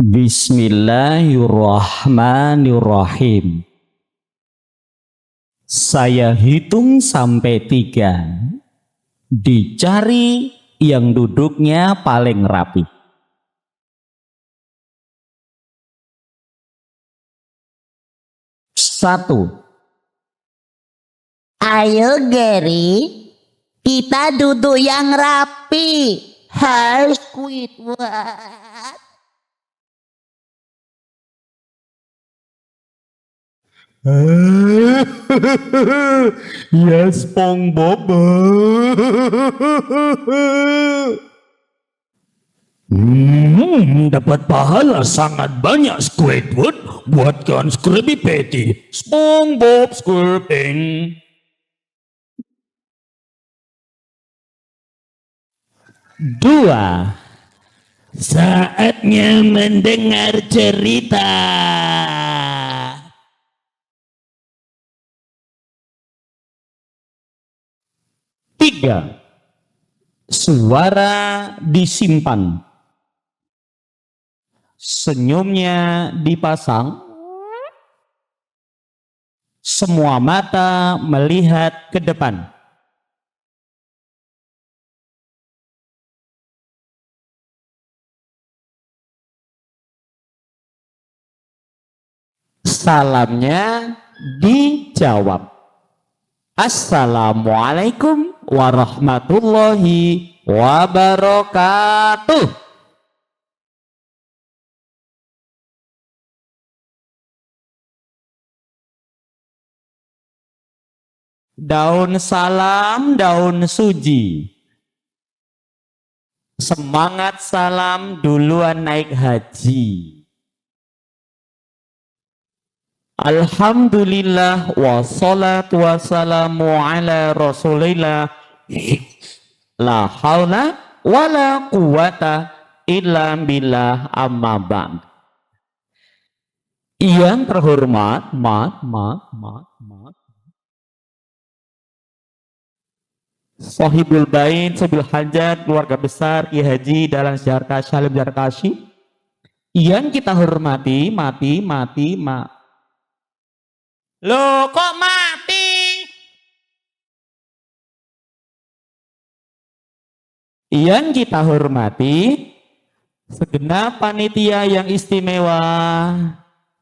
Bismillahirrahmanirrahim. Saya hitung sampai 3. Dicari yang duduknya paling rapi. 1. Ayo Gary, kita duduk yang rapi. Hai Squidward. Ya SpongeBob. Dapat pahala sangat banyak Squidward. Buatkan Krabby Patty. SpongeBob SquarePants. 2. Saatnya mendengar cerita. 3. Suara disimpan. Senyumnya dipasang. Semua mata melihat ke depan. Salamnya dijawab. Assalamualaikum warahmatullahi wabarakatuh. Daun salam, daun suji. Semangat salam duluan naik haji. Alhamdulillah wassalatu wassalamu ala rasulillah. La haula wala quwata illa billah, amma ba'd. Yang terhormat, Sahibul Bait Sabil Hajat, keluarga besar Ki Haji Dahlan Syarka Salim Zarkashi. Yang kita hormati, Loh kok mati? Yang kita hormati, segenap panitia yang istimewa,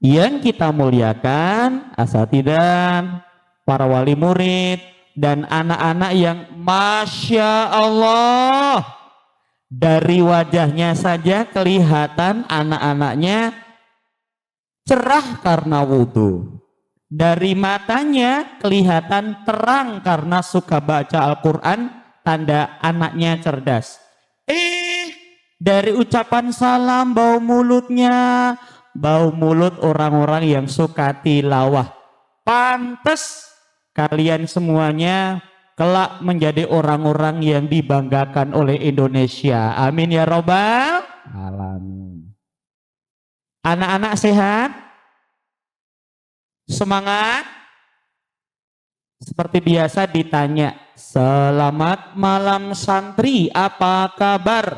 yang kita muliakan, asatidzah, para wali murid, dan anak-anak yang Masya Allah, dari wajahnya saja kelihatan anak-anaknya cerah karena wudhu. Dari matanya kelihatan terang karena suka baca Al-Quran, tanda anaknya cerdas. Dari ucapan salam, bau mulutnya, bau mulut orang-orang yang suka tilawah. Pantes kalian semuanya kelak menjadi orang-orang yang dibanggakan oleh Indonesia. Amin ya robbal alamin. Anak-anak sehat? Semangat. Seperti biasa ditanya, selamat malam santri, apa kabar?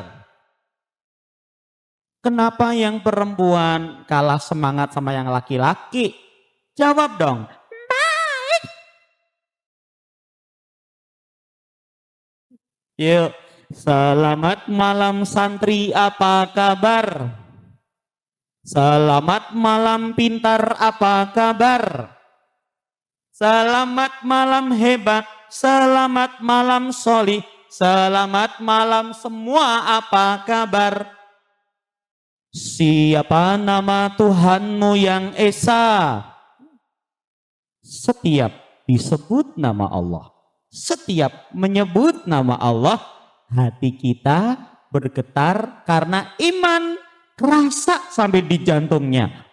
Kenapa yang perempuan kalah semangat sama yang laki-laki? Jawab dong. Baik. Yuk, selamat malam santri, apa kabar? Selamat malam pintar, apa kabar? Selamat malam hebat, selamat malam solih, selamat malam semua, apa kabar? Siapa nama Tuhanmu yang esa? Setiap disebut nama Allah, setiap menyebut nama Allah, hati kita bergetar karena iman kerasa sampai di jantungnya.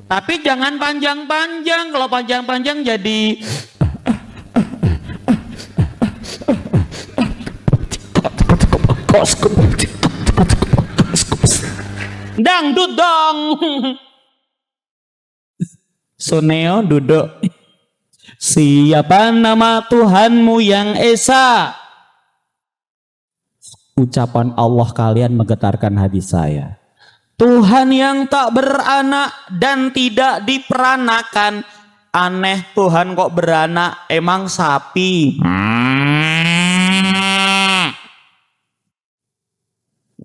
Tapi jangan panjang-panjang, kalau panjang-panjang jadi dangdut dong. Suneo duduk. Siapa nama Tuhanmu yang esa? Ucapan Allah kalian menggetarkan hati saya. Tuhan yang tak beranak dan tidak diperanakan. Aneh, Tuhan kok beranak, emang sapi.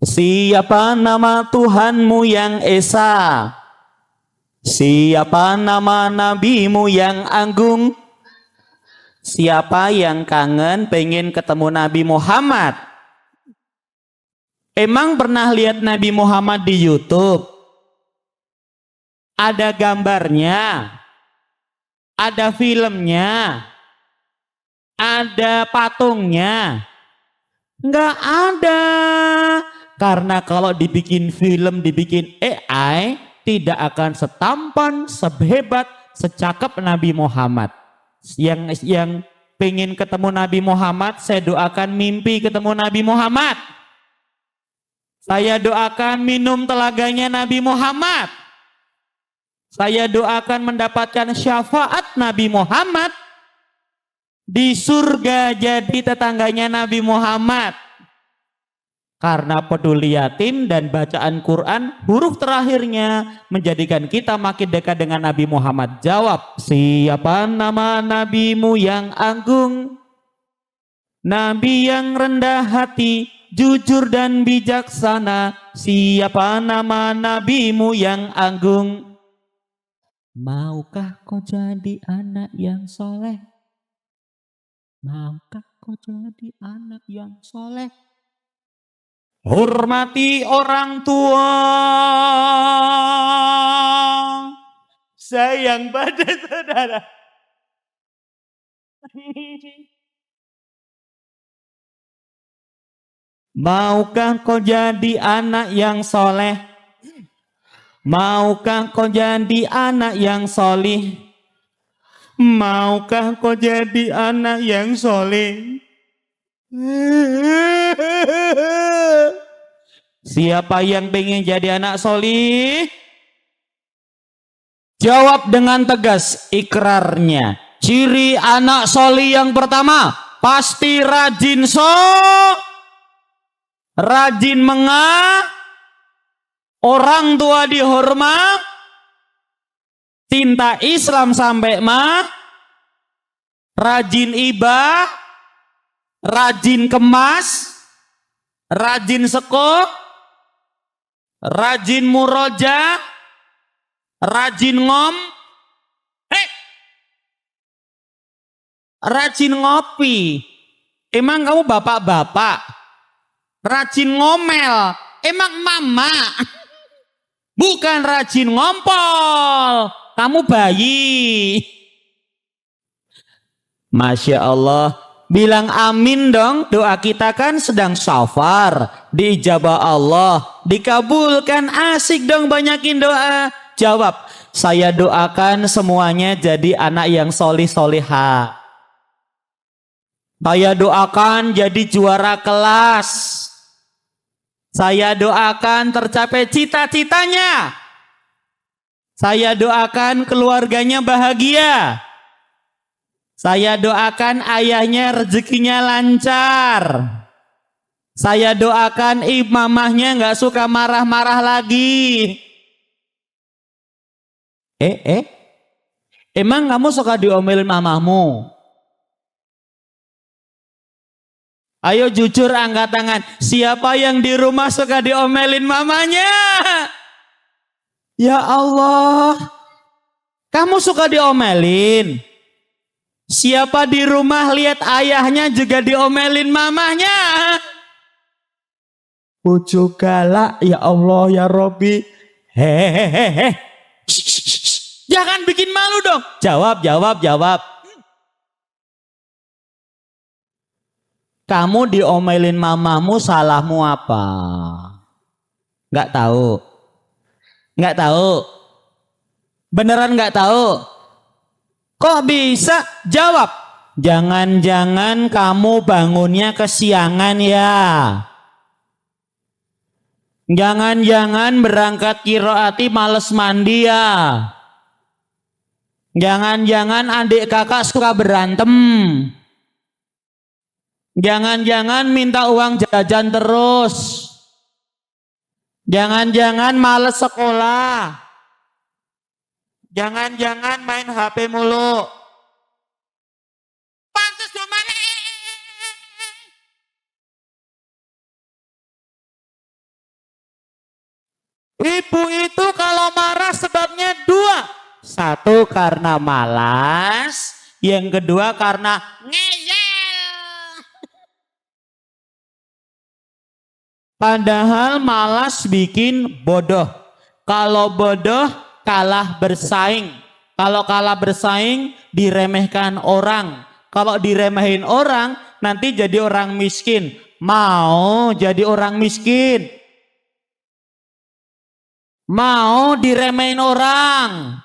Siapa nama Tuhanmu yang esa? Siapa nama nabimu yang agung? Siapa yang kangen pengen ketemu Nabi Muhammad? Emang pernah lihat Nabi Muhammad di YouTube? Ada gambarnya, ada filmnya, ada patungnya. Nggak ada. Karena kalau dibikin film, dibikin AI, tidak akan setampan, sehebat, secakap Nabi Muhammad. Yang pengen ketemu Nabi Muhammad, saya doakan mimpi ketemu Nabi Muhammad. Saya doakan minum telaganya Nabi Muhammad. Saya doakan mendapatkan syafaat Nabi Muhammad. Di surga jadi tetangganya Nabi Muhammad. Karena peduli yatim dan bacaan Quran, huruf terakhirnya menjadikan kita makin dekat dengan Nabi Muhammad. Jawab, siapa nama nabimu yang agung? Nabi yang rendah hati, jujur dan bijaksana. Siapa nama nabimu yang agung? Maukah kau jadi anak yang soleh? Maukah kau jadi anak yang soleh? Hormati orang tua, sayang pada saudara. Maukah kau jadi anak yang soleh? Maukah kau jadi anak yang solih? Maukah kau jadi anak yang soleh? Siapa yang pengen jadi anak solih? Jawab dengan tegas ikrarnya. Ciri anak solih yang pertama, pasti rajin rajin orang tua dihormat, cinta Islam sampai rajin ibadah, rajin kemas, rajin sekop, rajin muroja, rajin rajin ngopi. Emang kamu bapak-bapak? Rajin ngomel. Emang mama? Bukan rajin ngompol. Kamu bayi. Masya Allah. Bilang amin dong, doa kita kan sedang safar, diijabah Allah, dikabulkan, asik dong banyakin doa. Jawab, saya doakan semuanya jadi anak yang solih-solihah. Saya doakan jadi juara kelas. Saya doakan tercapai cita-citanya. Saya doakan keluarganya bahagia. Saya doakan ayahnya rezekinya lancar. Saya doakan mamahnya nggak suka marah-marah lagi. Emang kamu suka diomelin mamahmu? Ayo jujur angkat tangan. Siapa yang di rumah suka diomelin mamanya? Ya Allah. Kamu suka diomelin? Siapa di rumah lihat ayahnya juga diomelin mamahnya? Bojo galak, ya Allah ya Robbi. Hehehe. Jangan bikin malu dong. Jawab. Kamu diomelin mamahmu, salahmu apa? Nggak tahu. Beneran nggak tahu? Kok bisa? Jawab. Jangan-jangan kamu bangunnya kesiangan ya. Jangan-jangan berangkat kiroati males mandi ya. Jangan-jangan adik kakak suka berantem. Jangan-jangan minta uang jajan terus. Jangan-jangan males sekolah. Jangan-jangan main HP mulu. Pantes cuman. Ibu itu kalau marah sebabnya dua. Satu karena malas, yang kedua karena ngeyel. Padahal malas bikin bodoh. Kalau bodoh kalah bersaing. Kalau kalah bersaing diremehkan orang. Kalau diremehin orang nanti jadi orang miskin. Mau jadi orang miskin? Mau diremehin orang?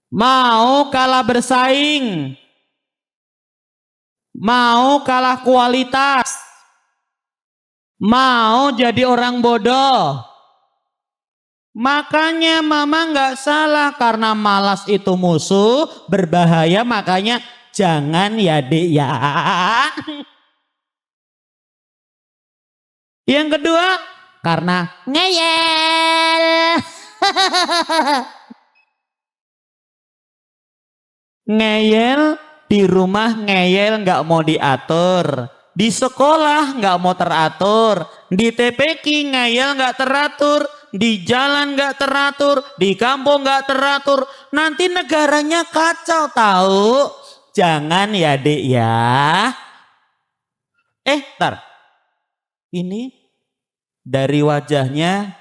Mau kalah bersaing? Mau kalah kualitas? Mau jadi orang bodoh? Makanya mama nggak salah, karena malas itu musuh, berbahaya, makanya jangan ya dek ya. Yang kedua, karena Ngeyel. ngeyel, di rumah ngeyel nggak mau diatur, di sekolah nggak mau teratur, di TPQ ngeyel nggak teratur, di jalan nggak teratur, di kampung nggak teratur, nanti negaranya kacau tahu. Jangan ya dek ya. Tar, ini dari wajahnya,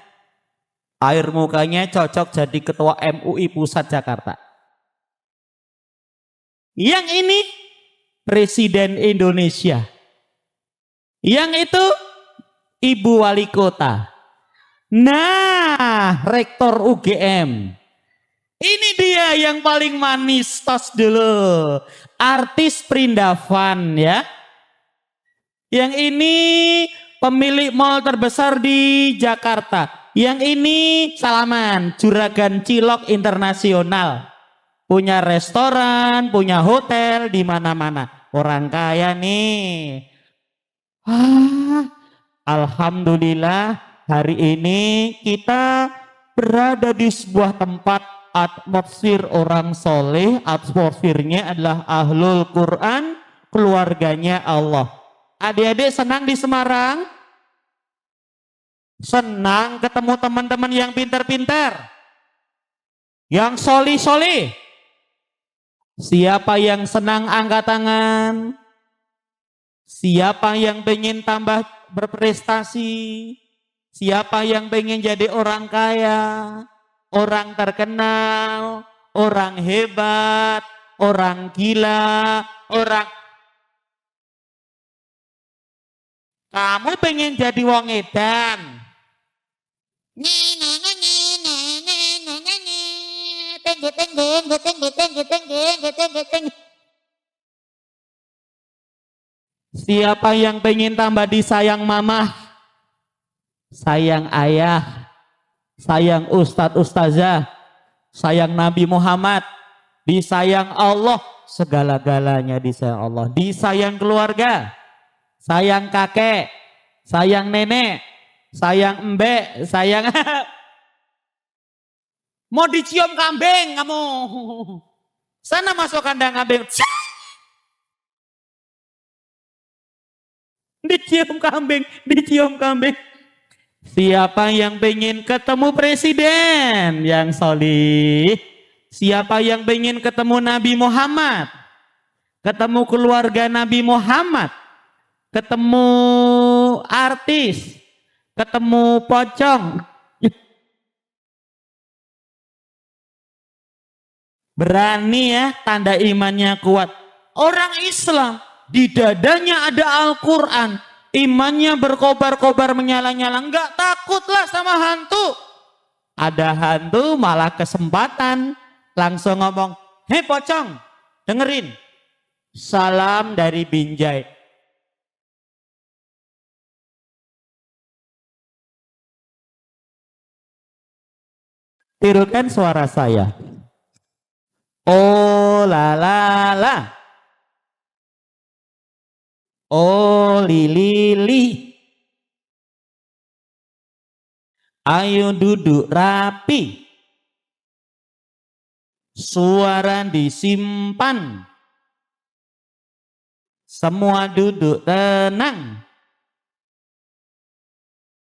air mukanya cocok jadi ketua MUI Pusat Jakarta. Yang ini Presiden Indonesia. Yang itu Ibu Wali Kota. Nah, Rektor UGM. Ini dia yang paling manis, tos dulu. Artis Prindavan ya. Yang ini pemilik mall terbesar di Jakarta. Yang ini Salaman, Juragan Cilok Internasional. Punya restoran, punya hotel di mana-mana. Orang kaya nih. Alhamdulillah hari ini kita berada di sebuah tempat atmosfer orang soleh. Atmosfernya adalah Ahlul Quran, keluarganya Allah. Adik-adik senang di Semarang? Senang ketemu teman-teman yang pintar-pintar, yang solih-solih. Siapa yang senang angkat tangan? Siapa yang pengen tambah berprestasi? Siapa yang pengen jadi orang kaya, orang terkenal, orang hebat, orang gila, orang... Kamu pengen jadi wong edan? Siapa yang pengen tambah disayang mama, sayang ayah, sayang ustadz ustazah, sayang Nabi Muhammad, disayang Allah, segala-galanya disayang Allah, disayang keluarga, sayang kakek, sayang nenek, sayang embek, sayang... Mau dicium kambing kamu? Sana masuk kandang kambing. Dicium kambing, dicium kambing. Siapa yang pengen ketemu presiden yang solih? Siapa yang pengen ketemu Nabi Muhammad? Ketemu keluarga Nabi Muhammad? Ketemu artis? Ketemu pocong? Berani ya, tanda imannya kuat. Orang Islam di dadanya ada Al-Quran, imannya berkobar-kobar menyala-nyala, enggak takutlah sama hantu. Ada hantu malah kesempatan langsung ngomong, hei pocong, dengerin, salam dari Binjai. Tirukan suara saya. Oh la la la. Oh lili, ayo duduk rapi, suara disimpan, semua duduk tenang.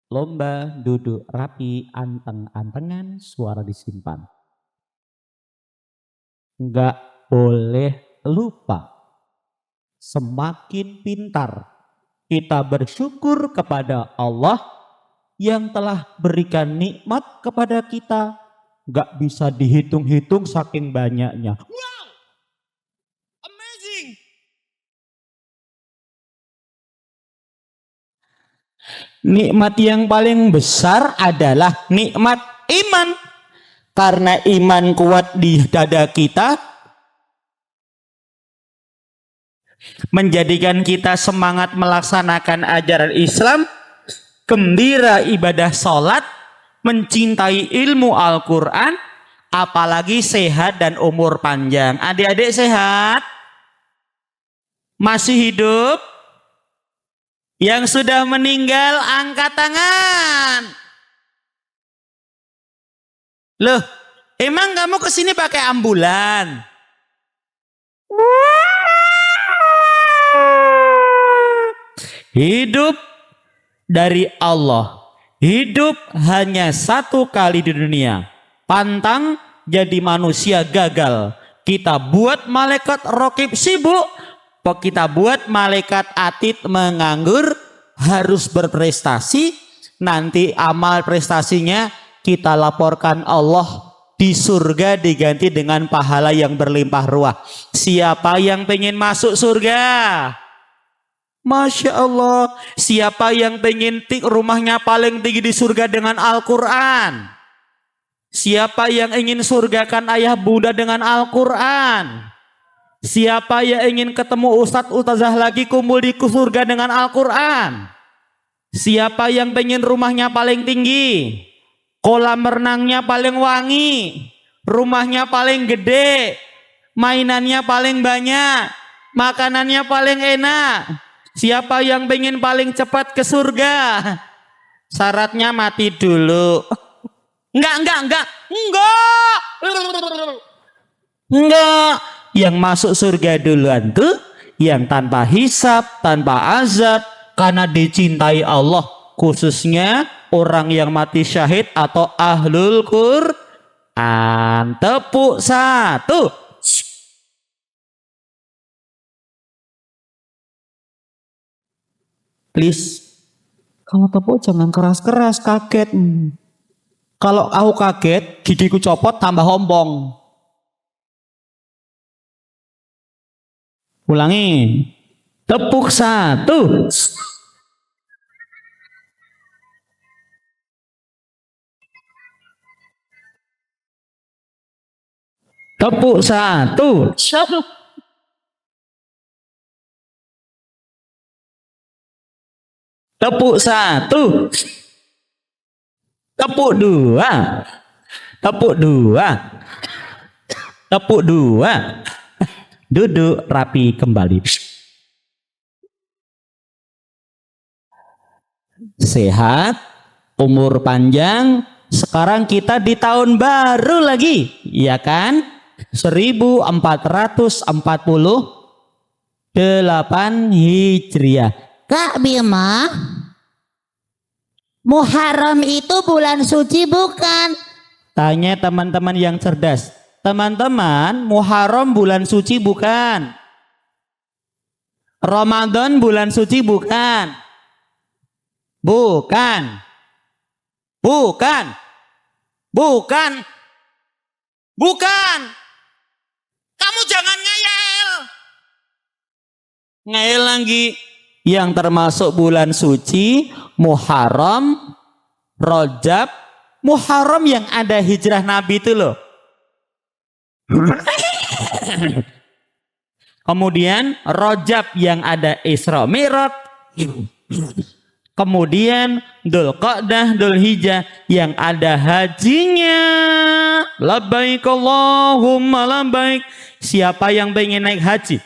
Lomba duduk rapi, anteng-antengan, suara disimpan. Enggak boleh lupa, semakin pintar kita bersyukur kepada Allah yang telah berikan nikmat kepada kita, enggak bisa dihitung-hitung saking banyaknya. Wow, amazing. Nikmat yang paling besar adalah nikmat iman. Karena iman kuat di dada kita, menjadikan kita semangat melaksanakan ajaran Islam, gembira ibadah sholat, mencintai ilmu Al-Quran, apalagi sehat dan umur panjang. Adik-adik sehat? Masih hidup? Yang sudah meninggal angkat tangan. Loh, emang kamu kesini pakai ambulan? Hidup dari Allah. Hidup hanya satu kali di dunia. Pantang jadi manusia gagal. Kita buat malaikat rokib sibuk, kita buat malaikat atid menganggur, harus berprestasi. Nanti amal prestasinya kita laporkan Allah di surga diganti dengan pahala yang berlimpah ruah. Siapa yang pengen masuk surga? Masya Allah. Siapa yang pengen rumahnya paling tinggi di surga dengan Al-Quran? Siapa yang ingin surgakan ayah bunda dengan Al-Quran? Siapa yang ingin ketemu ustadz ustazah lagi kumpul di surga dengan Al-Quran? Siapa yang pengen rumahnya paling tinggi, kolam renangnya paling wangi, rumahnya paling gede, mainannya paling banyak, makanannya paling enak? Siapa yang pengen paling cepat ke surga? Syaratnya mati dulu. Enggak. Yang masuk surga duluan tuh yang tanpa hisab, tanpa azab, karena dicintai Allah, khususnya orang yang mati syahid atau ahlul Quran. Tepuk satu. Please, kalau tepuk jangan keras-keras, kaget. Kalau aku kaget, gigiku copot tambah ompong. Ulangi. Tepuk satu. Tepuk satu. Tepuk satu. Tepuk dua. Tepuk dua. Tepuk dua. Duduk rapi kembali. Sehat, umur panjang. Sekarang kita di tahun baru lagi, ya kan? 1448 Hijriah. Kak Bima, Muharram itu bulan suci bukan? Tanya teman-teman yang cerdas. Teman-teman, Muharram bulan suci bukan? Ramadan bulan suci bukan? Bukan. Bukan. Bukan. Bukan. Kamu jangan ngeyel. Ngeyel lagi. Yang termasuk bulan suci Muharram, Rajab, Muharram yang ada hijrah Nabi itu loh. Kemudian Rajab yang ada Isra Mi'raj. Kemudian Dzulqa'dah, Dzulhijjah yang ada hajinya. Labbaik Allahumma labbaik. Siapa yang pengen naik haji?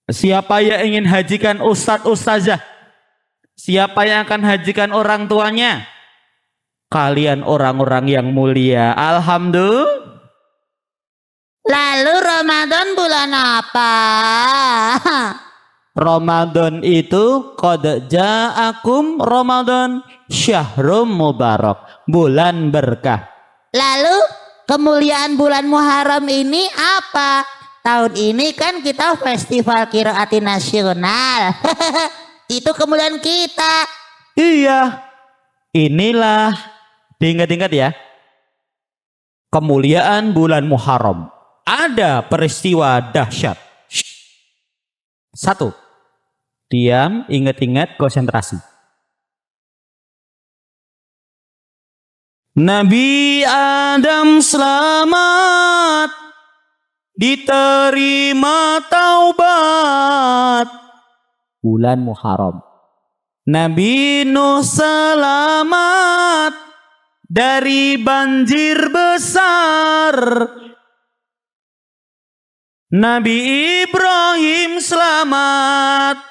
Siapa yang ingin hajikan ustadz ustazah? Siapa yang akan hajikan orang tuanya? Kalian orang-orang yang mulia. Alhamdulillah. Lalu Ramadan bulan apa? Ramadan itu qad ja'akum Ramadan syahrum mubarak, bulan berkah. Lalu kemuliaan bulan Muharram ini apa? Tahun ini kan kita festival Qiraati nasional. Itu kemuliaan kita. Iya, inilah diingat-ingat ya, kemuliaan bulan Muharram. Ada peristiwa dahsyat. Satu, diam, ingat-ingat, konsentrasi. Nabi Adam selamat, diterima taubat, bulan Muharram. Nabi Nuh selamat dari banjir besar. Nabi Ibrahim selamat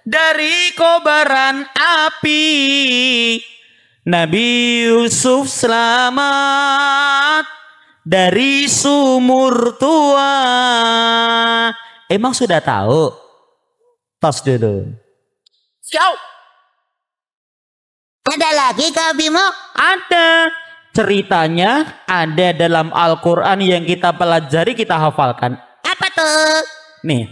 dari kobaran api. Nabi Yusuf selamat dari sumur tua. Emang sudah tahu? Tos dulu. Siap. Ada lagi Kak Bimo? Ada. Ceritanya ada dalam Al-Quran yang kita pelajari, kita hafalkan. Apa tuh? Nih.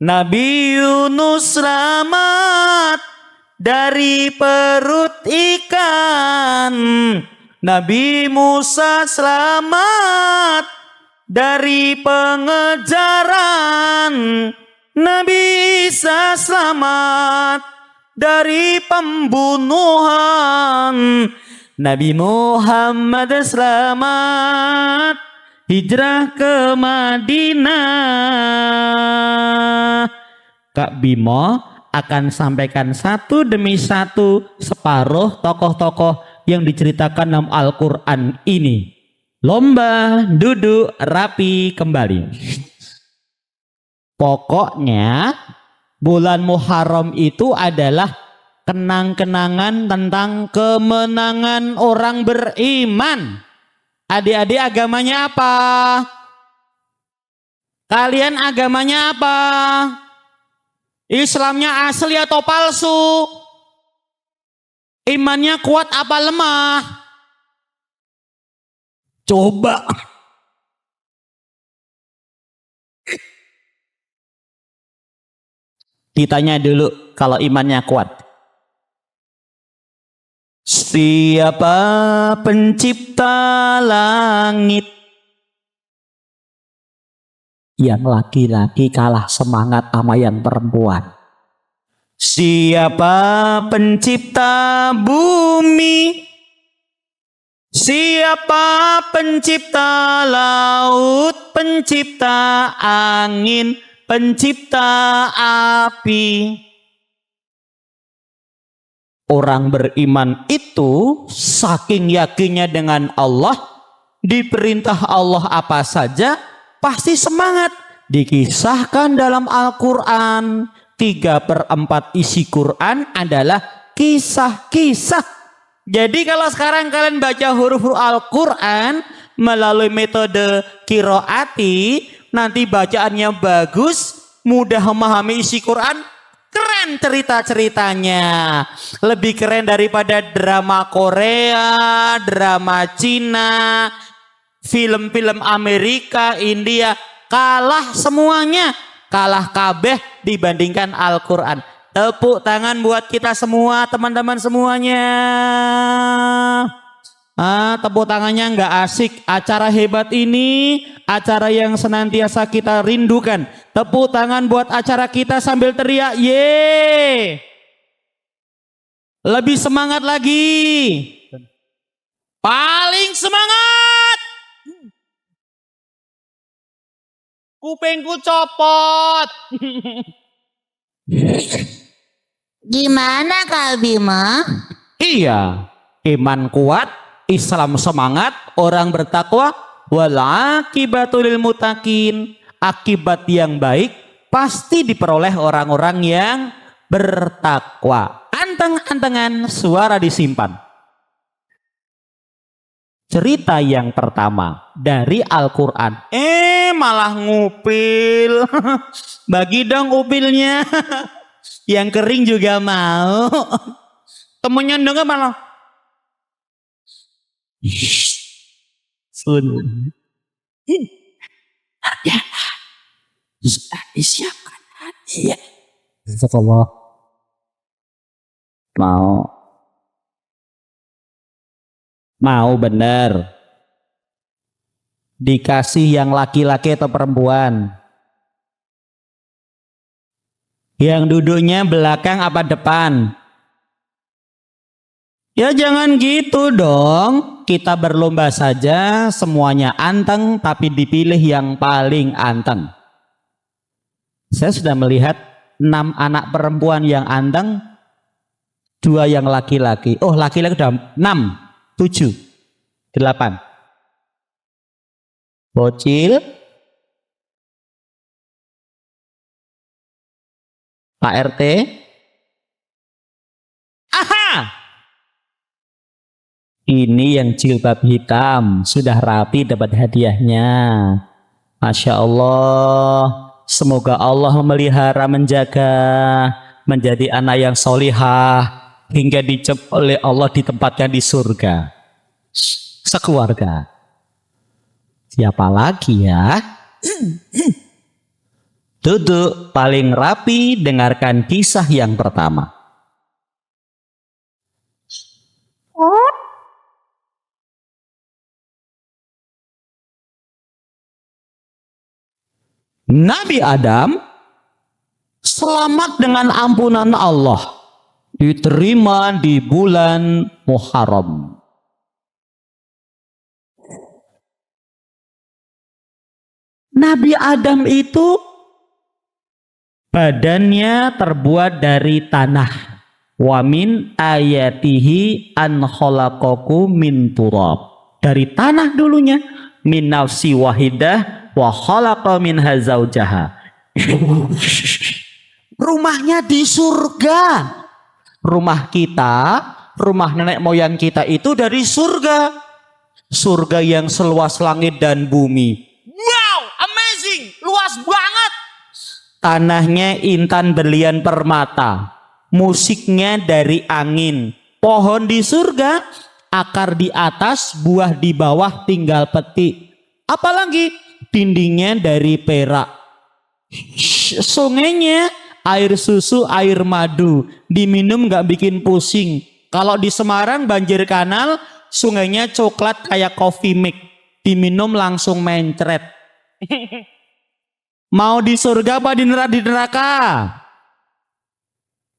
Nabi Yunus selamat dari perut ikan. Nabi Musa selamat dari pengejaran. Nabi Isa selamat dari pembunuhan. Nabi Muhammad selamat hijrah ke Madinah. Kak Bimo akan sampaikan satu demi satu separuh tokoh-tokoh yang diceritakan dalam Al-Quran ini. Lomba duduk rapi kembali. Pokoknya bulan Muharram itu adalah kenang-kenangan tentang kemenangan orang beriman. Adik-adik agamanya apa? Kalian agamanya apa? Islamnya asli atau palsu? Imannya kuat apa lemah? Coba. Ditanya dulu kalau imannya kuat. Siapa pencipta langit? Yang laki-laki kalah semangat sama yang perempuan. Siapa pencipta bumi? Siapa pencipta laut? Pencipta angin? Pencipta api. Orang beriman itu saking yakinnya dengan Allah, diperintah Allah apa saja pasti semangat. Dikisahkan dalam Al-Quran, 3/4 isi Quran adalah kisah-kisah. Jadi kalau sekarang kalian baca huruf Al-Quran melalui metode qiraati, nanti bacaannya bagus, mudah memahami isi Quran, keren cerita-ceritanya. Lebih keren daripada drama Korea, drama Cina, film-film Amerika, India. Kalah semuanya, kalah kabeh dibandingkan Al-Quran. Tepuk tangan buat kita semua, teman-teman semuanya. Tepuk tangannya nggak asik. Acara hebat ini, acara yang senantiasa kita rindukan. Tepuk tangan buat acara kita sambil teriak, ye! Lebih semangat lagi. Paling semangat. Kupingku copot. Gimana Kak Bima? Iya, iman kuat, Islam semangat, orang bertakwa, wal aqibatu lil muttaqin. Akibat yang baik pasti diperoleh orang-orang yang bertakwa. Anteng-antengan suara disimpan. Cerita yang pertama dari Al-Quran. Malah ngupil. Bagi dong upilnya. Yang kering juga mau. Temennya enggak malah. Sun. Ya, sudah disiapkan hadiah. Jazakallah. Mau bener. Dikasih yang laki-laki atau perempuan? Yang duduknya belakang apa depan? Ya jangan gitu dong. Kita berlomba saja, semuanya anteng tapi dipilih yang paling anteng. Saya sudah melihat 6 anak perempuan yang anteng, 2 yang laki-laki. Oh, laki-laki sudah 6, 7, 8. Bocil, Pak RT. Aha! Ini yang jilbab hitam, sudah rapi dapat hadiahnya. Masya Allah, semoga Allah memelihara, menjaga, menjadi anak yang solihah, hingga dicap oleh Allah ditempatkan di surga. Sekeluarga. Siapa lagi ya? Duduk paling rapi, dengarkan kisah yang pertama. Nabi Adam selamat dengan ampunan Allah, diterima di bulan Muharram. Nabi Adam itu badannya terbuat dari tanah. Wa min ayatihi an khalaqakum min turab. Dari tanah dulunya, min nafsi wahidah wa khalaqa minha zaujaha. Rumahnya di surga. Rumah kita, rumah nenek moyang kita itu dari surga. Surga yang seluas langit dan bumi. Wow, amazing, luas banget. Tanahnya intan berlian permata. Musiknya dari angin. Pohon di surga, akar di atas, buah di bawah, tinggal petik. Apalagi? Dindingnya dari perak. Sungainya air susu, air madu. Diminum gak bikin pusing. Kalau di Semarang banjir kanal, sungainya coklat kayak coffee mix. Diminum langsung mencret. Mau di surga apa di neraka?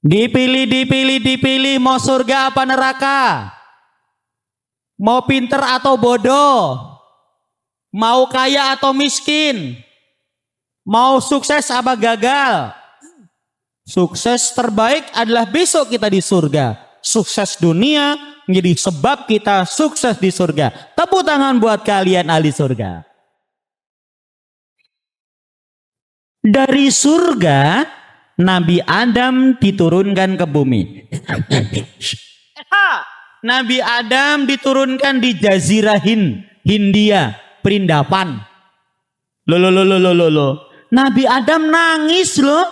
Dipilih. Mau surga apa neraka? Mau pinter atau bodoh? Mau kaya atau miskin? Mau sukses apa gagal? Sukses terbaik adalah besok kita di surga. Sukses dunia menjadi sebab kita sukses di surga. Tepuk tangan buat kalian ahli surga. Dari surga, Nabi Adam diturunkan ke bumi. Nabi Adam diturunkan di Jazirah Hindia, Perindapan. Loh. Nabi Adam nangis loh.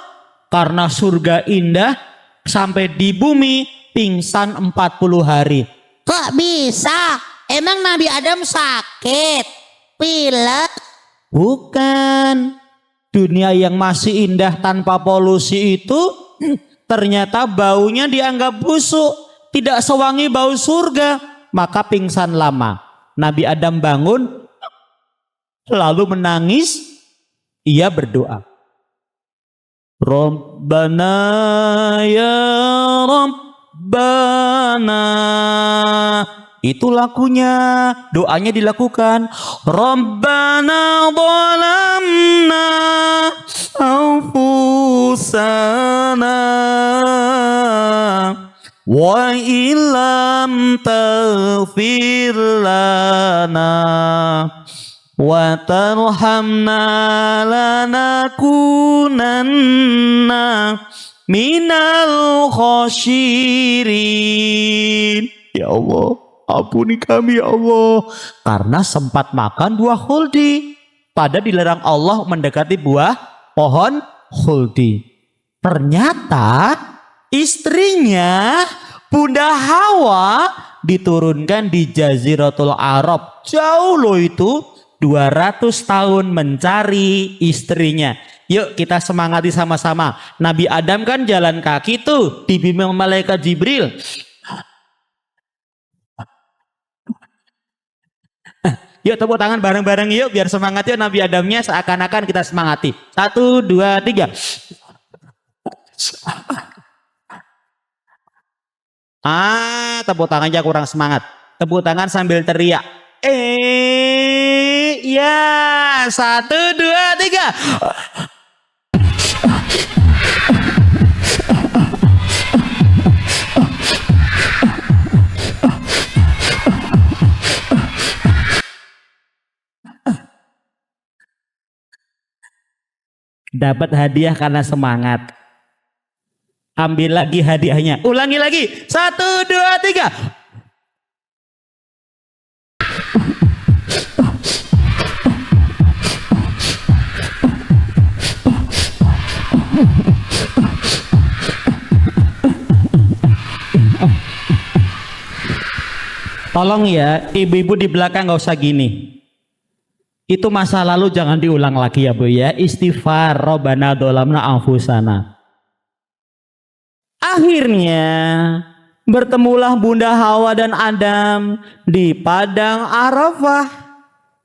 Karena surga indah, sampai di bumi pingsan 40 hari. Kok bisa? Emang Nabi Adam sakit? Pilek? Bukan. Dunia yang masih indah tanpa polusi itu ternyata baunya dianggap busuk. Tidak sewangi bau surga. Maka pingsan lama. Nabi Adam bangun, lalu menangis. Ia berdoa. Rabbana ya Rabbana. Itu lagunya. Doanya dilakukan. Rabbana zalamna anfusana wa illam taghfir lana wa tarhamna lanakunanna minal khasyirin. Ya Allah, ampuni kami ya Allah, karena sempat makan buah khuldi, pada dilarang Allah mendekati buah pohon khuldi. Ternyata istrinya Bunda Hawa diturunkan di Jaziratul Arab. Jauh loh itu, 200 tahun mencari istrinya. Yuk kita semangati sama-sama. Nabi Adam kan jalan kaki tuh, dibimbing malaikat Jibril. Yuk tepuk tangan bareng-bareng yuk, biar semangat yuk Nabi Adamnya, seakan-akan kita semangati. 1, 2, 3. Tepuk tangan aja kurang semangat. Tepuk tangan sambil teriak. Ya, 1, 2, 3. Dapat hadiah karena semangat. Ambil lagi hadiahnya. Ulangi lagi. 1, 2, 3. Tolong ya, ibu-ibu di belakang gak usah gini. Itu masa lalu jangan diulang lagi ya Bu ya. Istighfar, Rabbana dolamna anfusana. Akhirnya bertemulah Bunda Hawa dan Adam di Padang Arafah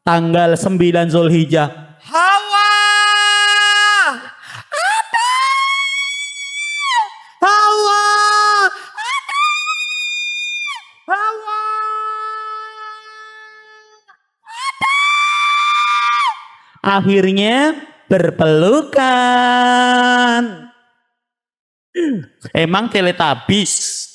tanggal 9 Zulhijjah. Hawa! Adam! Hawa! Adam! Hawa! Akhirnya berpelukan. Emang Teletubbies.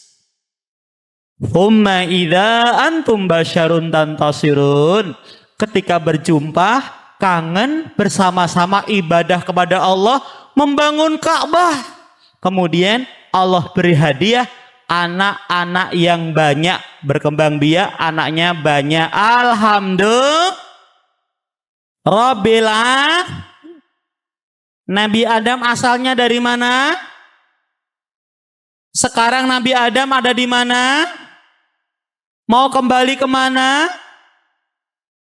Humma idza antum basyarun tantasirun. Ketika berjumpa, kangen bersama-sama ibadah kepada Allah, membangun Ka'bah. Kemudian Allah beri hadiah anak-anak yang banyak, berkembang biak, anaknya banyak. Alhamdulillah. Rabbil alamin. Nabi Adam asalnya dari mana? Sekarang Nabi Adam ada di mana? Mau kembali kemana?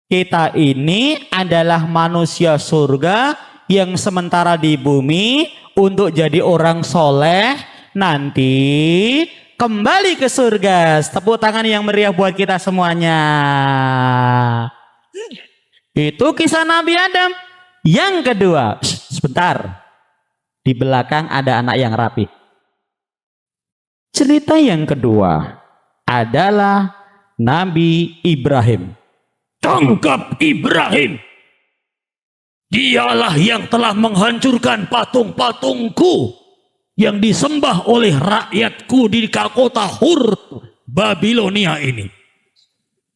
Kita ini adalah manusia surga yang sementara di bumi untuk jadi orang soleh, nanti kembali ke surga. Tepuk tangan yang meriah buat kita semuanya. Itu kisah Nabi Adam. Yang kedua, sebentar. Di belakang ada anak yang rapi. Cerita yang kedua adalah Nabi Ibrahim. Tangkap Ibrahim. Dialah yang telah menghancurkan patung-patungku yang disembah oleh rakyatku di kota Hur, Babilonia ini.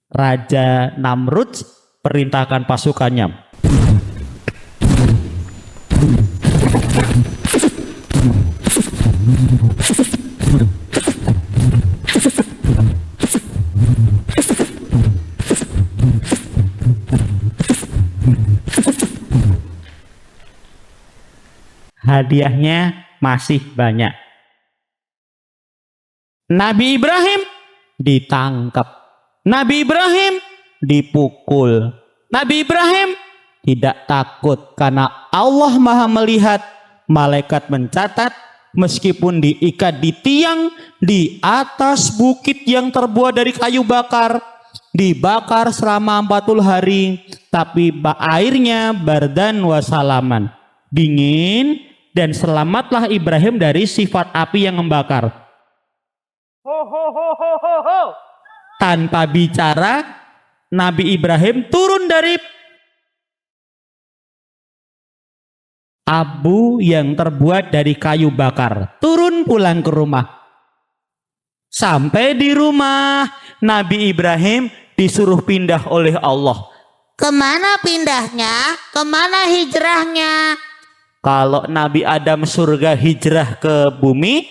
Raja Namrud perintahkan pasukannya. Hadiahnya masih banyak. Nabi Ibrahim ditangkap. Nabi Ibrahim dipukul. Nabi Ibrahim tidak takut karena Allah Maha melihat. Malaikat mencatat meskipun diikat di tiang di atas bukit yang terbuat dari kayu bakar, dibakar selama 40 hari, tapi airnya bardan wasalaman, dingin, dan selamatlah Ibrahim dari sifat api yang membakar. Tanpa bicara, Nabi Ibrahim turun dari abu yang terbuat dari kayu bakar, turun pulang ke rumah. Sampai di rumah, Nabi Ibrahim disuruh pindah oleh Allah. Kemana pindahnya? Kemana hijrahnya? Kalau Nabi Adam surga hijrah ke bumi,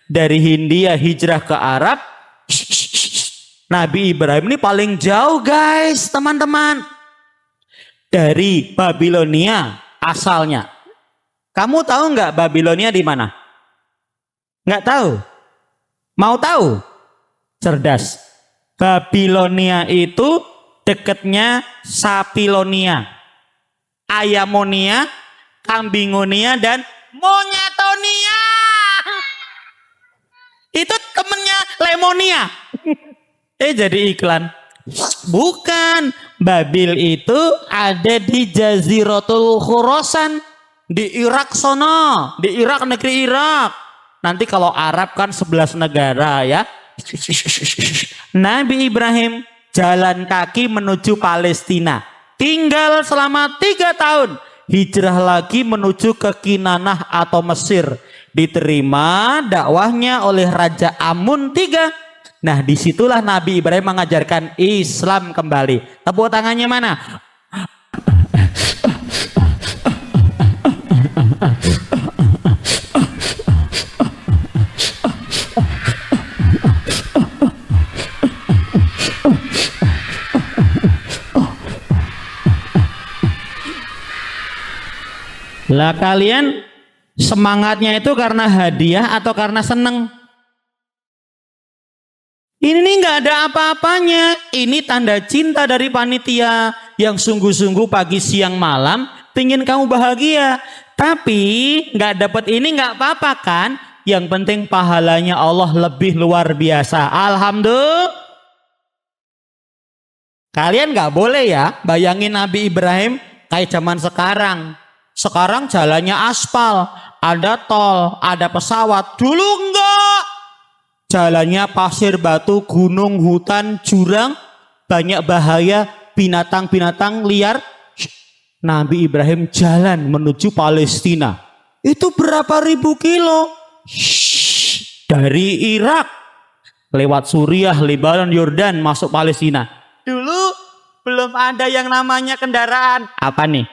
dari Hindia hijrah ke Arab, Nabi Ibrahim ini paling jauh guys, teman-teman. Dari Babilonia asalnya. Kamu tahu nggak Babilonia di mana? Nggak tahu? Mau tahu? Cerdas. Babilonia itu deketnya Sapilonia, Ayamonia, Kambingonia, dan Monyetonia. Itu temennya Lemonia. Jadi iklan. Bukan. Babil itu ada di Jaziratul Khurasan, di Irak sono, di Irak, negeri Irak. Nanti kalau Arab kan 11 negara ya. Nabi Ibrahim jalan kaki menuju Palestina. Tinggal selama 3 tahun. Hijrah lagi menuju ke Kinanah atau Mesir. Diterima dakwahnya oleh Raja Amun III. Nah disitulah Nabi Ibrahim mengajarkan Islam kembali. Tepuk tangannya mana? Lah kalian semangatnya itu karena hadiah atau karena seneng? Ini nih nggak ada apa-apanya. Ini tanda cinta dari panitia yang sungguh-sungguh pagi siang malam pingin kamu bahagia. Tapi nggak dapat ini nggak apa-apa kan? Yang penting pahalanya Allah lebih luar biasa. Alhamdulillah. Kalian nggak boleh ya bayangin Nabi Ibrahim kayak zaman sekarang. Sekarang jalannya aspal, ada tol, ada pesawat. Dulu enggak. Jalannya pasir, batu, gunung, hutan, jurang, banyak bahaya, binatang-binatang liar. Nabi Ibrahim jalan menuju Palestina. Itu berapa ribu kilo? Dari Irak, lewat Suriah, Lebanon, Yordan, masuk Palestina. Dulu belum ada yang namanya kendaraan. Apa nih?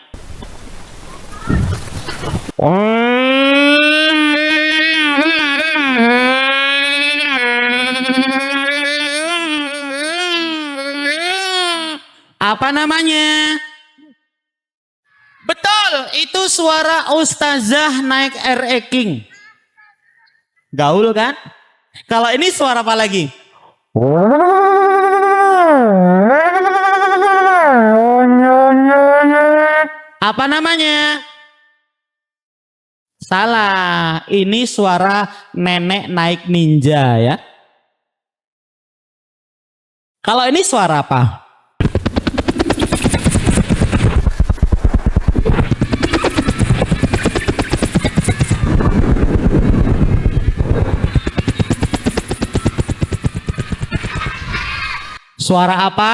Apa namanya? Betul, itu suara ustazah naik RE King. Gaul kan? Kalau ini suara apa lagi? Apa namanya? Salah, ini suara nenek naik ninja ya. Kalau ini suara apa? Suara apa?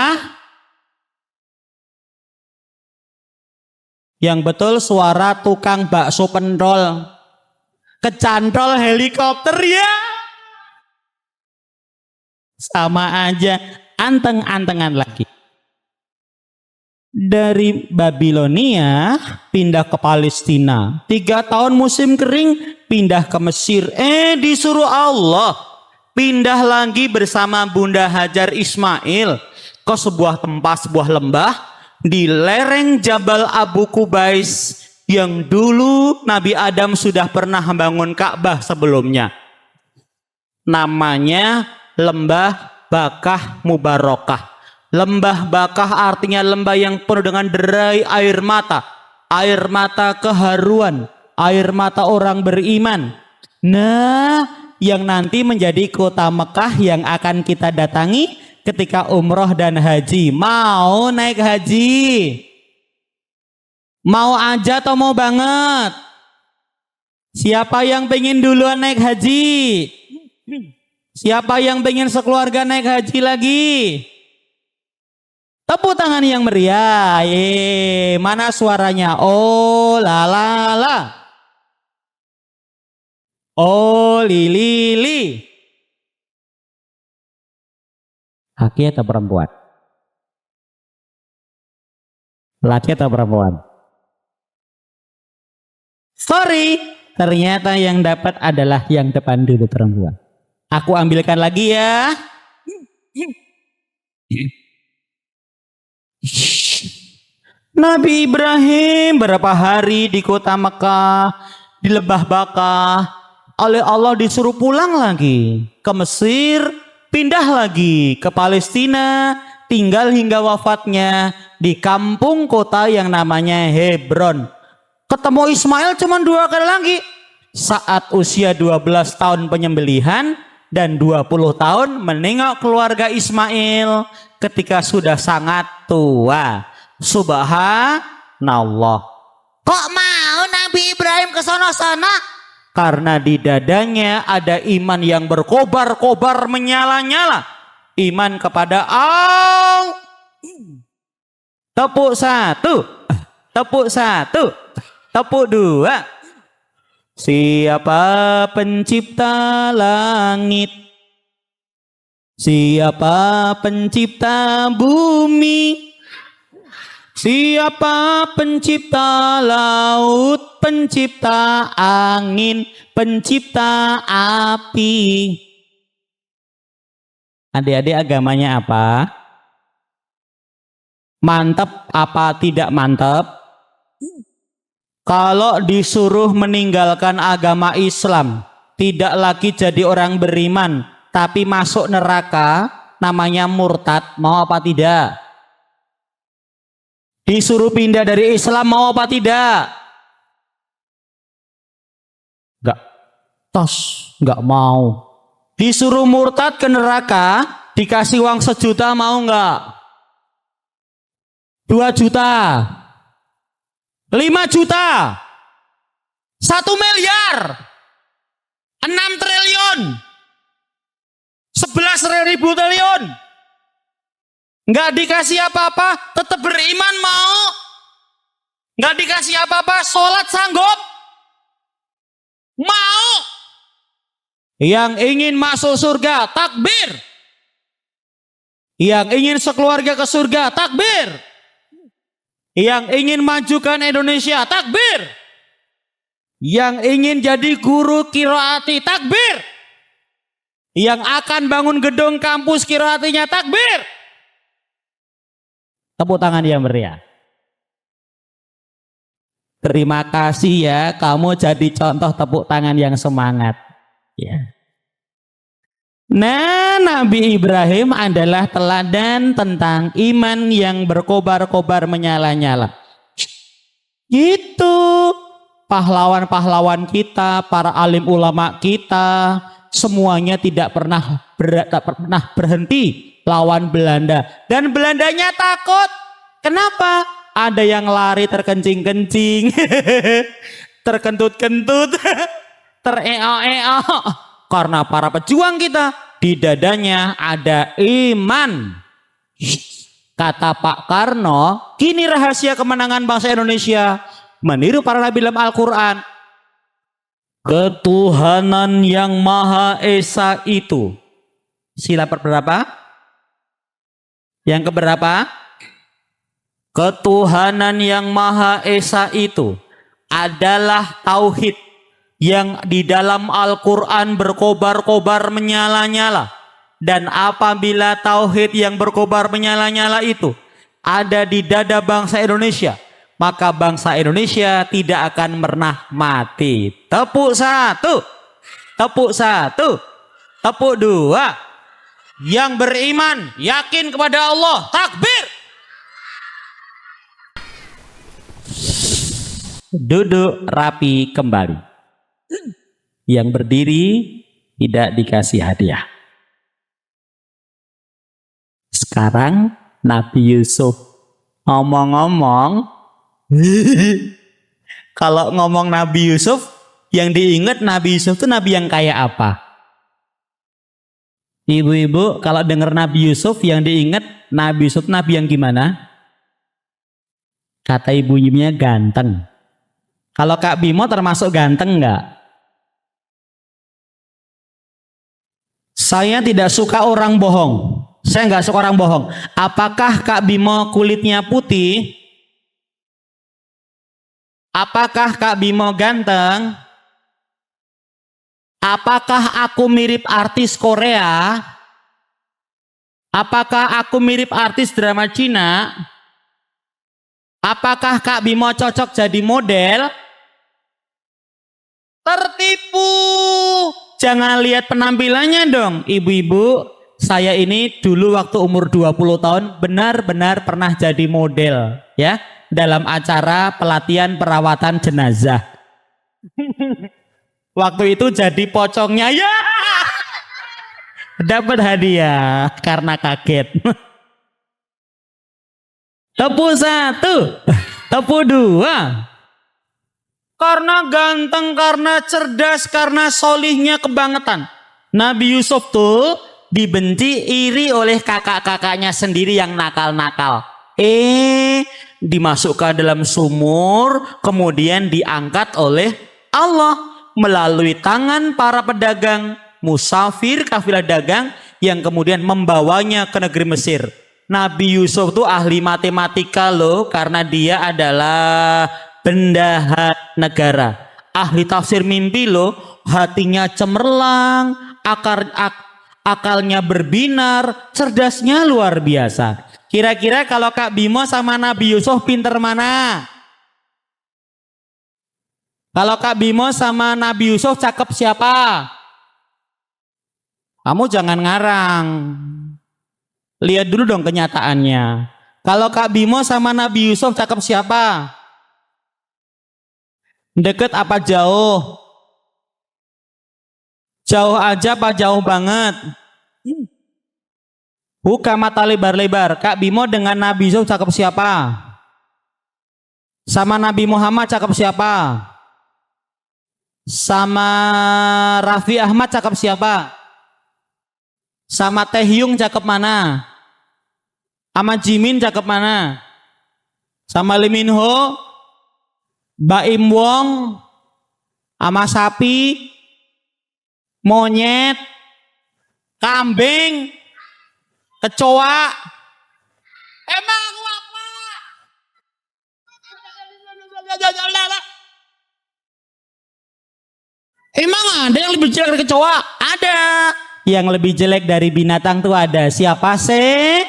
Yang betul suara tukang bakso pendol. Kecantol helikopter ya. Sama aja, anteng-antengan lagi. Dari Babilonia pindah ke Palestina. 3 tahun musim kering pindah ke Mesir. Disuruh Allah pindah lagi bersama Bunda Hajar Ismail ke sebuah tempat, sebuah lembah di lereng Jabal Abu Kubais yang dulu Nabi Adam sudah pernah membangun Ka'bah sebelumnya. Namanya Lembah Bakah Mubarakah. Lembah Bakah artinya lembah yang penuh dengan derai air mata keharuan, air mata orang beriman. Nah, yang nanti menjadi kota Mekah yang akan kita datangi ketika umroh dan haji. Mau naik haji? Mau aja atau mau banget? Siapa yang pengen duluan naik haji? Siapa yang pengen sekeluarga naik haji lagi? Tepuk tangan yang meriah. Mana suaranya? Oh la la la. Oh li. Laki atau perempuan? Laki atau perempuan? Sorry, ternyata yang dapat adalah yang depan dulu, perempuan. Aku ambilkan lagi ya. Nabi Ibrahim berapa hari di kota Mekah, di Lembah Bakah, oleh Allah disuruh pulang lagi ke Mesir, pindah lagi ke Palestina, tinggal hingga wafatnya di kampung kota yang namanya Hebron. Ketemu Ismail cuma 2 kali lagi, saat usia 12 tahun penyembelihan dan 20 tahun menengok keluarga Ismail ketika sudah sangat tua. Subhanallah. Kok mau Nabi Ibrahim ke sono-sono? Karena di dadanya ada iman yang berkobar-kobar menyala-nyala. Iman kepada Allah. Tepuk 1, tepuk 1, tepuk 2. Siapa pencipta langit? Siapa pencipta bumi? Siapa pencipta laut, pencipta angin, pencipta api? Adik-adik agamanya apa? Mantap apa tidak mantap? Kalau disuruh meninggalkan agama Islam, tidak lagi jadi orang beriman, tapi masuk neraka, namanya murtad, mau apa tidak? Disuruh pindah dari Islam, mau apa tidak? Enggak. Tos, enggak mau. Disuruh murtad ke neraka, dikasih uang 1 juta, mau enggak? 2 juta, 5 juta, 1 miliar, 6 triliun, 11.000 triliun. Nggak dikasih apa-apa, tetap beriman mau. Nggak dikasih apa-apa, sholat sanggup. Mau. Yang ingin masuk surga, takbir. Yang ingin sekeluarga ke surga, takbir. Yang ingin majukan Indonesia, takbir. Yang ingin jadi guru qiraati, takbir. Yang akan bangun gedung kampus qiraatinya, takbir. Tepuk tangan yang meriah. Terima kasih ya, kamu jadi contoh tepuk tangan yang semangat. Ya. Nah, Nabi Ibrahim adalah teladan tentang iman yang berkobar-kobar menyala-nyala. Gitu. Pahlawan-pahlawan kita, para alim ulama kita, semuanya tidak pernah berhenti lawan Belanda, dan Belandanya takut. Kenapa? Ada yang lari terkencing-kencing, terkentut-kentut, tereo-eo, karena para pejuang kita di dadanya ada iman. Kata Pak Karno, kini rahasia kemenangan bangsa Indonesia meniru para nabi dalam Al-Quran. Ketuhanan yang Maha Esa itu, sila berapa? Yang keberapa? Ketuhanan yang Maha Esa itu adalah tauhid yang di dalam Al-Quran berkobar-kobar menyala-nyala. Dan apabila tauhid yang berkobar menyala-nyala itu ada di dada bangsa Indonesia, maka bangsa Indonesia tidak akan pernah mati. Tepuk 1, tepuk 1, tepuk 2. Yang beriman, yakin kepada Allah, takbir. Duduk rapi kembali. Yang berdiri tidak dikasih hadiah. Sekarang Nabi Yusuf ngomong-ngomong. Kalau ngomong Nabi Yusuf, yang diingat Nabi Yusuf itu nabi yang kayak apa? Ibu-ibu, kalau dengar Nabi Yusuf yang diingat Nabi Yusuf nabi yang gimana? Kata ibunya ganteng. Kalau Kak Bimo termasuk ganteng enggak? Saya tidak suka orang bohong. Saya enggak suka orang bohong. Apakah Kak Bimo kulitnya putih? Apakah Kak Bimo ganteng? Apakah aku mirip artis Korea? Apakah aku mirip artis drama Cina? Apakah Kak Bimo cocok jadi model? Tertipu. Jangan lihat penampilannya dong, ibu-ibu. Saya ini dulu waktu umur 20 tahun benar-benar pernah jadi model, ya, dalam acara pelatihan perawatan jenazah. Waktu itu jadi pocongnya, ya. Dapat hadiah karena kaget. Tepu 1, tepu 2. Karena ganteng, karena cerdas, karena solihnya kebangetan. Nabi Yusuf tuh dibenci, iri oleh kakak-kakaknya sendiri yang nakal-nakal. Dimasukkan dalam sumur, kemudian diangkat oleh Allah melalui tangan para pedagang, musafir kafilah dagang yang kemudian membawanya ke negeri Mesir. Nabi Yusuf tuh ahli matematika loh, karena dia adalah bendahara negara, ahli tafsir mimpi loh, hatinya cemerlang, akalnya berbinar, cerdasnya luar biasa. Kira-kira kalau Kak Bimo sama Nabi Yusuf pinter mana? Kalau Kak Bimo sama Nabi Yusuf cakep siapa? Kamu jangan ngarang. Lihat dulu dong kenyataannya. Kalau Kak Bimo sama Nabi Yusuf cakep siapa? Deket apa jauh? Jauh aja apa jauh banget? Buka mata lebar-lebar. Kak Bimo dengan Nabi Yusuf cakep siapa? Sama Nabi Muhammad cakep siapa? Sama Raffi Ahmad cakep siapa? Sama Teh Yung cakep mana? Sama Jimin cakep mana? Sama Lee Min Ho, Baim Wong, sama sapi, monyet, kambing, kecoa. Emang aku apa? Emang ada yang lebih jelek dari kecoa? Ada. Yang lebih jelek dari binatang tuh ada. Siapa sih?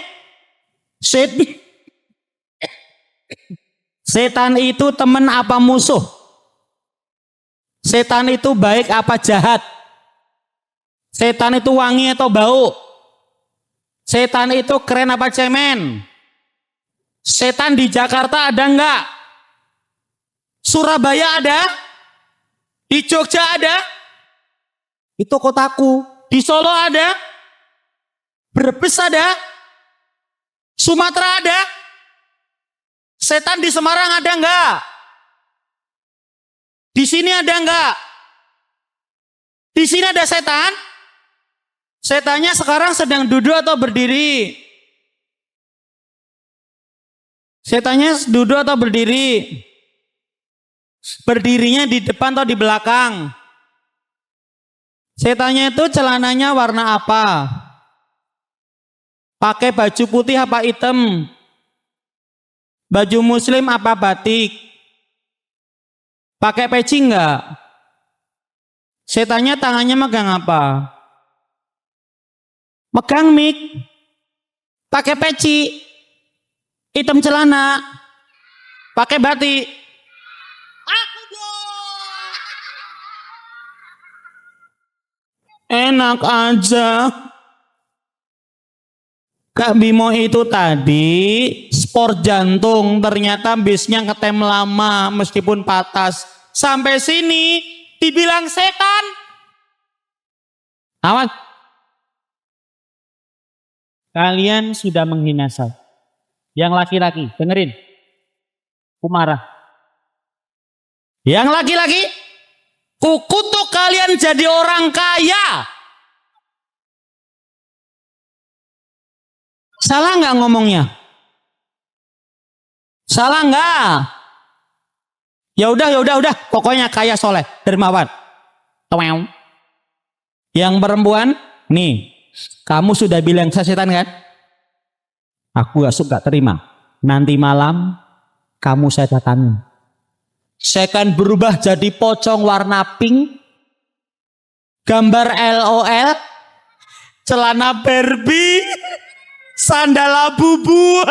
Setan itu teman apa musuh? Setan itu baik apa jahat? Setan itu wangi atau bau? Setan itu keren apa cemen? Setan di Jakarta ada enggak? Surabaya ada? Di Jogja ada? Itu kotaku. Di Solo ada? Brebes ada? Sumatera ada? Setan di Semarang ada enggak? Di sini ada enggak? Di sini ada setan? Setannya sekarang sedang duduk atau berdiri? Setannya duduk atau berdiri? Berdirinya di depan atau di belakang? Setannya itu celananya warna apa? Pakai baju putih apa hitam? Baju muslim apa batik? Pakai peci enggak? Setannya tangannya megang apa? Megang mic. Pakai peci. Hitam celana. Pakai batik. Aku dong. Enak aja. Kak Bimo itu tadi sport jantung, ternyata bisnya ngetem lama meskipun patas. Sampai sini dibilang setan. Awas. Kalian sudah menghina saya. Yang laki-laki, dengerin. Aku marah. Yang laki-laki, kukutuk kalian jadi orang kaya. Salah nggak ngomongnya? Salah nggak? Ya udah. Pokoknya kaya soleh, dermawan. Yang perempuan, nih, kamu sudah bilang saya setan kan? Aku gak suka terima. Nanti malam kamu saya datangi. Saya akan berubah jadi pocong warna pink, gambar LOL, celana Barbie, sandal Labubu.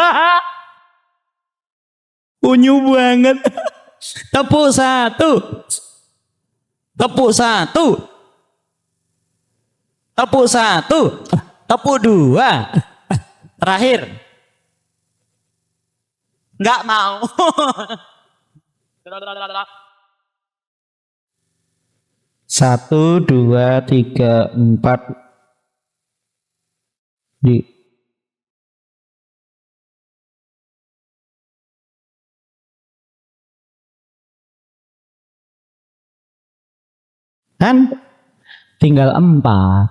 Unyu banget. Tepuk satu. Tepuk satu. Tepuk satu. Tepuk dua. Terakhir. Nggak mau. Satu, dua, tiga, empat. Kan tinggal empat.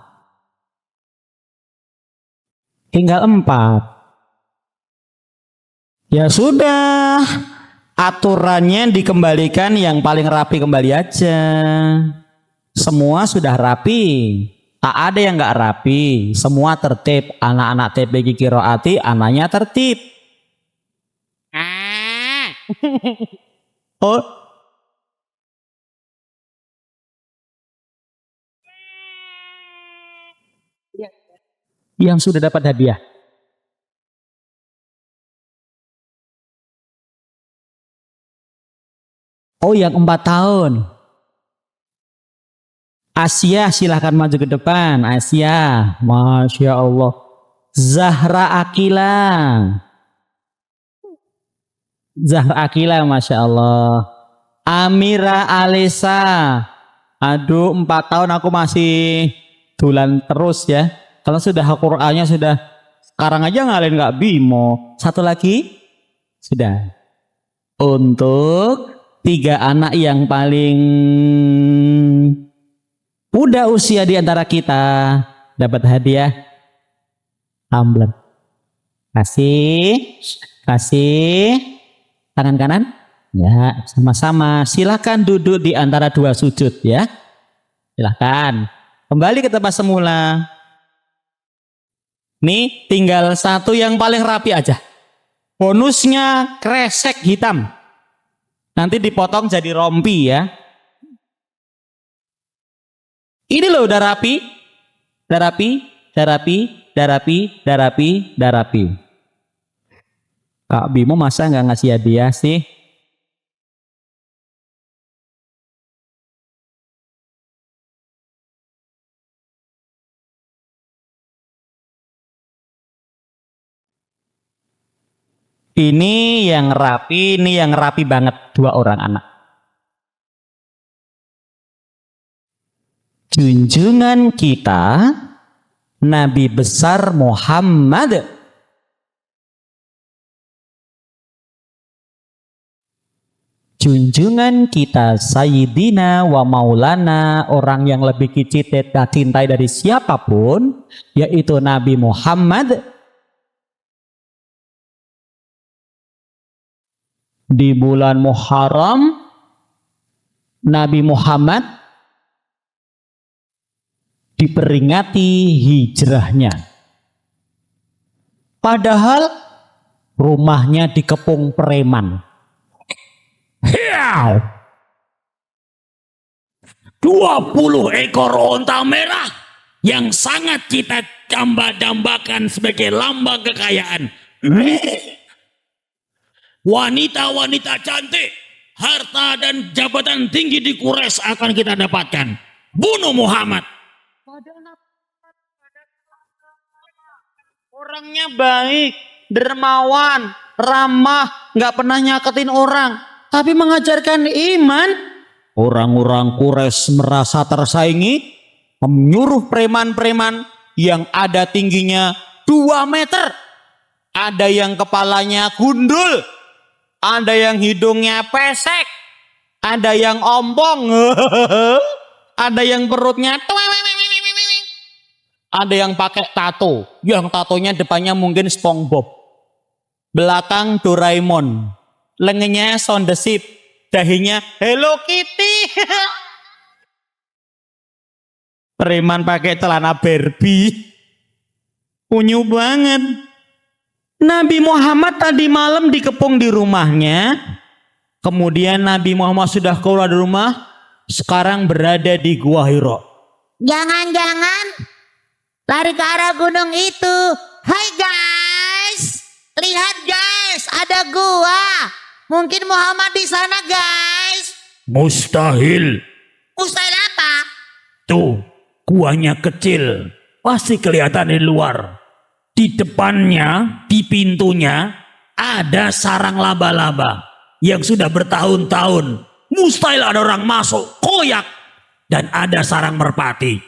Tinggal empat. Ya sudah. Aturannya dikembalikan yang paling rapi kembali aja. Semua sudah rapi. Tak ada yang nggak rapi. Semua tertib. Anak-anak TPQ Kiroati, anaknya tertib. Oh. Yang sudah dapat hadiah. Oh, yang 4 tahun. Asia, silahkan maju ke depan. Asia, Masya Allah. Zahra Akila. Zahra Akila, Masya Allah. Amira Alisa. Aduh, 4 tahun aku masih dulan terus ya. Kalau sudah Al-Qur'annya sudah, sekarang aja ngalahin nggak bimo. Satu lagi, sudah. Untuk 3 anak yang paling muda usia di antara kita dapat hadiah tumbler. Kasih tangan kanan. Ya, sama-sama. Silakan duduk di antara 2 sujud ya. Silakan. Kembali ke tempat semula. Nih tinggal 1 yang paling rapi aja. Bonusnya kresek hitam. Nanti dipotong jadi rompi ya. Ini loh udah rapi. Udah rapi, udah rapi, udah rapi, udah rapi, udah rapi. Kak Bimo masa nggak ngasih hadiah sih? Ini yang rapi, ini yang rapi banget, 2 orang anak. Junjungan kita, Nabi besar Muhammad. Junjungan kita, Sayyidina wa Maulana, orang yang lebih kita cintai dari siapapun, yaitu Nabi Muhammad. Di bulan Muharram, Nabi Muhammad diperingati hijrahnya. Padahal rumahnya dikepung preman. 20 ekor onta merah yang sangat kita dambakan sebagai lambang kekayaan. Wanita-wanita cantik, harta dan jabatan tinggi di Quraisy akan kita dapatkan. Bunuh Muhammad. Orangnya baik, dermawan, ramah, nggak pernah nyakitin orang, tapi mengajarkan iman. Orang-orang Quraisy merasa tersaingi, menyuruh preman-preman yang ada tingginya 2 meter. Ada yang kepalanya gundul, ada yang hidungnya pesek, ada yang ompong, ada yang perutnya, ada yang pakai tato, yang tatonya depannya mungkin SpongeBob, belakang Doraemon, lengannya Sound the Ship, dahinya Hello Kitty. Preman pakai celana Barbie, unyu banget. Nabi Muhammad tadi malam dikepung di rumahnya, Kemudian Nabi Muhammad sudah keluar dari rumah, sekarang berada di Gua Hira. Jangan-jangan lari ke arah gunung itu. Hai guys, lihat guys, ada gua. Mungkin Muhammad di sana guys. Mustahil. Mustahil apa? Tuh, guanya kecil. Pasti kelihatan di luar. Di depannya, di pintunya, ada sarang laba-laba yang sudah bertahun-tahun. Mustahil ada orang masuk, koyak. Dan ada sarang merpati.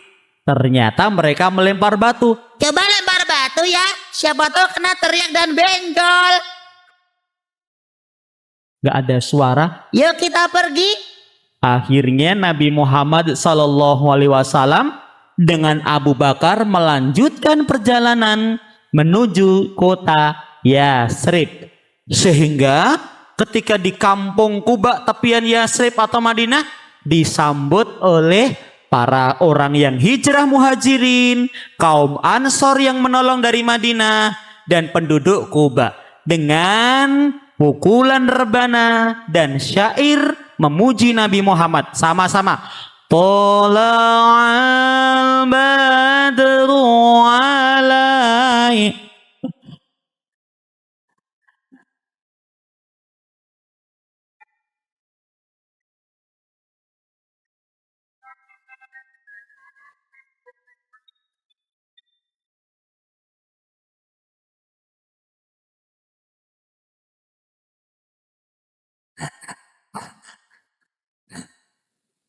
Ternyata mereka melempar batu. Coba lempar batu ya. Siapa tahu kena teriak dan benjol. Gak ada suara. Yuk kita pergi. Akhirnya Nabi Muhammad SAW dengan Abu Bakar melanjutkan perjalanan menuju kota Yasrib. Sehingga ketika di kampung Quba tepian Yasrib atau Madinah disambut oleh para orang yang hijrah muhajirin, kaum Ansor yang menolong dari Madinah dan penduduk Quba dengan pukulan rebana dan syair memuji Nabi Muhammad sama-sama. Tala'al badru alai.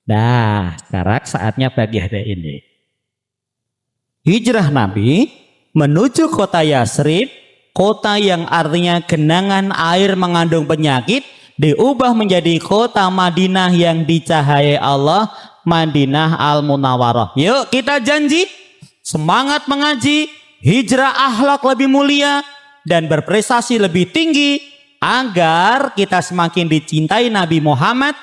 Nah, sekarang saatnya bagi hadiah ini. Hijrah Nabi menuju kota Yasrib, kota yang artinya genangan air mengandung penyakit, diubah menjadi kota Madinah yang dicahayai Allah, Madinah Al-Munawwarah. Yuk kita janji, semangat mengaji, hijrah akhlak lebih mulia, dan berprestasi lebih tinggi, agar kita semakin dicintai Nabi Muhammad.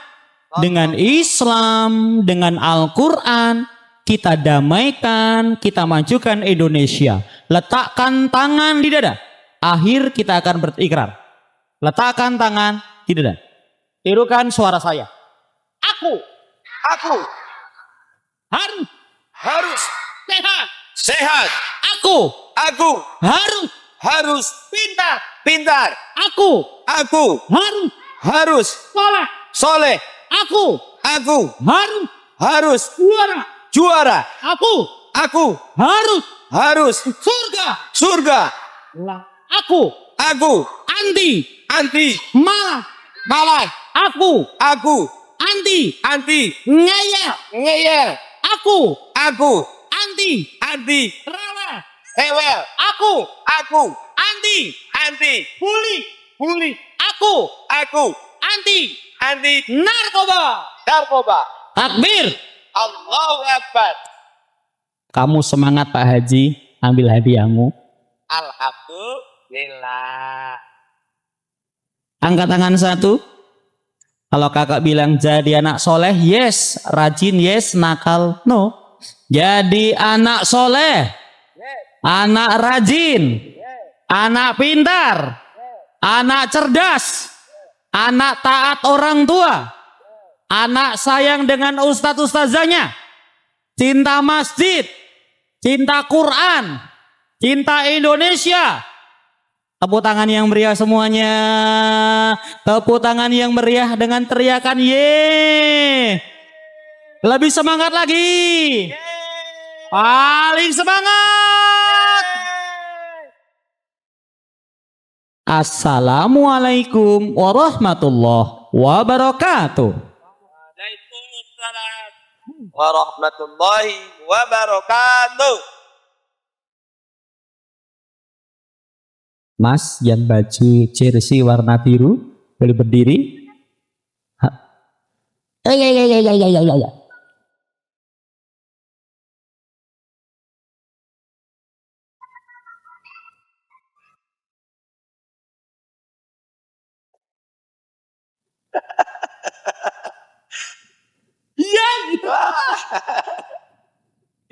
Dengan Islam, dengan Al-Quran, kita damaikan, kita majukan Indonesia. Letakkan tangan di dada. Akhir kita akan berikrar. Letakkan tangan di dada. Tirukan suara saya. Aku harus Sehat. Aku Aku harus pintar. Aku Aku harus harus soleh. soleh. Aku Aku harus harus juara. juara. Aku Aku harus surga. surga. Aku Aku anti malah. Aku Aku anti ngeyel. Aku Aku anti rewel. Aku Aku anti bully. aku Aku anti narkoba. takbir. Allahu Akbar. Kamu semangat Pak Haji, ambil hadiahmu. Alhamdulillah. Angkat tangan satu. Kalau kakak bilang jadi anak soleh, yes. Rajin, yes. Nakal, no. Jadi anak soleh, anak rajin, anak pintar, anak cerdas, anak taat orang tua, anak sayang dengan ustadz ustazanya, cinta masjid, cinta Quran, cinta Indonesia. Tepuk tangan yang meriah semuanya. Tepuk tangan yang meriah dengan teriakan ye. Lebih semangat lagi. Paling semangat. Assalamualaikum warahmatullahi wabarakatuh. Waalaikumsalam warahmatullahi wabarakatuh. Mas yang baju jersey warna biru boleh berdiri. Oh ya.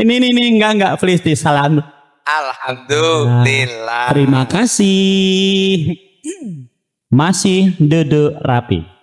Ini enggak please disalam. Alhamdulillah. Terima kasih. Masih duduk rapi.